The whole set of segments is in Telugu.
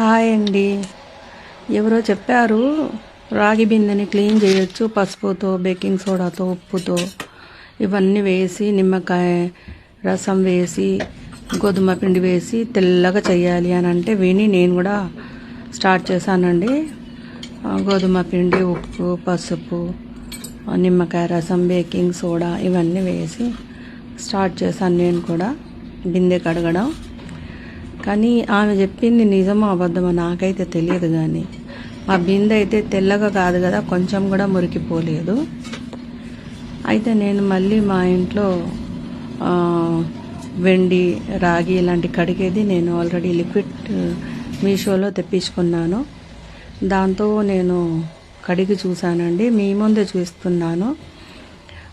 హాయ్ అండి. ఎవరో చెప్పారు రాగి బిందెని క్లీన్ చేయొచ్చు పసుపుతో, బేకింగ్ సోడాతో, ఉప్పుతో ఇవన్నీ వేసి, నిమ్మకాయ రసం వేసి, గోధుమ పిండి వేసి తెల్లగా చేయాలి అని అంటే విని నేను కూడా స్టార్ట్ చేశానండి. గోధుమ పిండి, ఉప్పు, పసుపు, నిమ్మకాయ రసం, బేకింగ్ సోడా ఇవన్నీ వేసి స్టార్ట్ చేశాను నేను కూడా బిందె కడగడం. కానీ ఆమె చెప్పింది నిజమో అబద్ధమో నాకైతే తెలియదు. కానీ మా బిందె అయితే తెల్లగా కాదు కదా, కొంచెం కూడా మురికిపోలేదు. అయితే నేను మళ్ళీ మా ఇంట్లో వెండి, రాగి ఇలాంటి కడిగేది నేను ఆల్రెడీ లిక్విడ్ మీషోలో తెప్పించుకున్నాను. దాంతో నేను కడిగి చూశానండి. మీ ముందే చూస్తున్నాను.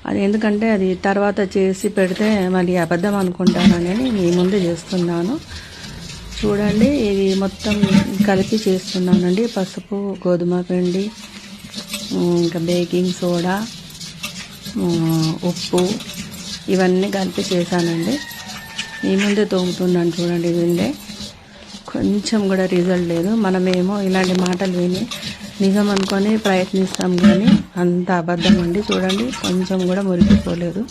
అది ఎందుకంటే అది తర్వాత చేసి పెడితే మళ్ళీ అబద్ధం అనుకుంటానని మీ ముందే చేస్తున్నాను. చూడండి, ఇది మొత్తం కలిపి చేస్తున్నానండి. పసుపు, గోధుమ పిండి, ఇంకా బేకింగ్ సోడా, ఉప్పు ఇవన్నీ కలిపి చేశానండి. మీ ముందే తోముతున్నాను చూడండి. విండే కొంచెం కూడా రిజల్ట్ లేదు. మనమేమో ఇలాంటి మాటలు విని నిజం అనుకొని ప్రయత్నిస్తాం, కానీ అంత అబద్ధం అండి. చూడండి, కొంచెం కూడా మురికిపోలేదు.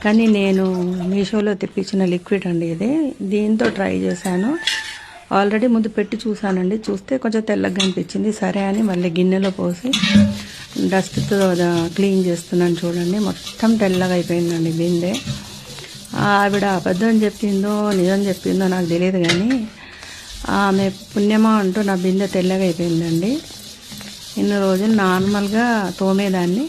కానీ నేను మీషోలో తెప్పించిన లిక్విడ్ అండి ఇది. దీంతో ట్రై చేశాను. ఆల్రెడీ ముందు పెట్టి చూశానండి. చూస్తే కొంచెం తెల్లగా అనిపించింది. సరే అని మళ్ళీ గిన్నెలో పోసి డస్ట్తో క్లీన్ చేస్తున్నాను. చూడండి, మొత్తం తెల్లగా అయిపోయిందండి బిందె. ఆవిడ అబద్ధం చెప్పిందో నిజం చెప్పిందో నాకు తెలియదు, కానీ ఆమె పుణ్యమా అంటూ నా బిందె తెల్లగా అయిపోయిందండి. ఇన్ని రోజులు నార్మల్గా తోమేదాన్ని.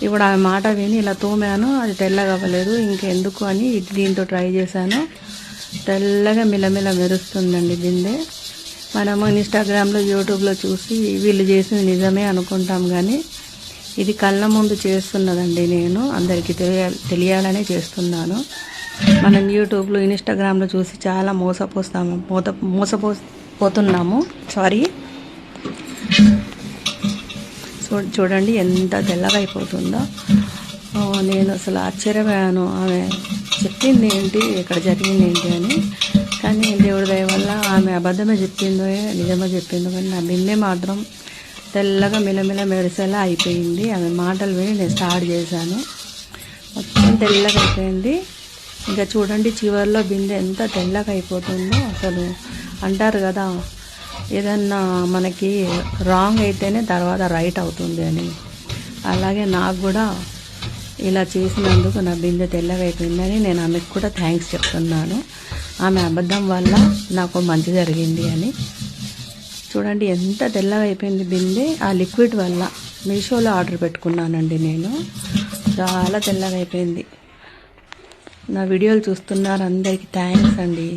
ఇప్పుడు ఆమె మాట విని ఇలా తోమాను, అది తెల్లగా అవ్వలేదు. ఇంకెందుకు అని దీంతో ట్రై చేశాను. తెల్లగా మిలమిల మెరుస్తుందండి బిందె. మనము ఇన్స్టాగ్రామ్లో, యూట్యూబ్లో చూసి వీళ్ళు చేసింది నిజమే అనుకుంటాం, కానీ ఇది కళ్ళ ముందు చేస్తున్నదండి. నేను అందరికీ తెలియాలనే చేస్తున్నాను. మనం యూట్యూబ్లో, ఇన్స్టాగ్రామ్లో చూసి చాలా మోసపోతున్నాము. చూడండి ఎంత తెల్లగా అయిపోతుందో. నేను అసలు ఆశ్చర్యపోయాను. ఆమె చెప్పింది ఏంటి, ఇక్కడ జరిగింది ఏంటి అని. కానీ దేవుడి దయ వల్ల ఆమె అబద్ధమే చెప్పిందో నిజమే చెప్పిందో, కానీ నా బిందె మాత్రం తెల్లగా మిలమిల మెరిసేలా అయిపోయింది. ఆమె మాటలు విని నేను స్టార్ట్ చేశాను. మొత్తం తెల్లగా అయిపోయింది. ఇంకా చూడండి, చివరిలో బిందె ఎంత తెల్లగా అయిపోతుందో. అసలు అంటారు కదా, ఏదన్నా మనకి రాంగ్ అయితేనే తర్వాత రైట్ అవుతుంది అని. అలాగే నాకు కూడా ఇలా చేసినందుకు నా బిందె తెల్లగా అయిపోయిందని నేను ఆమెకు కూడా థ్యాంక్స్ చెప్తున్నాను. ఆమె అబద్ధం వల్ల నాకు మంచి జరిగింది అని. చూడండి ఎంత తెల్లగా అయిపోయింది బిందె. ఆ లిక్విడ్ వల్ల మీషోలో ఆర్డర్ పెట్టుకున్నానండి నేను. చాలా తెల్లగా అయిపోయింది. నా వీడియోలు చూస్తున్నారు, అందరికీ థ్యాంక్స్ అండి.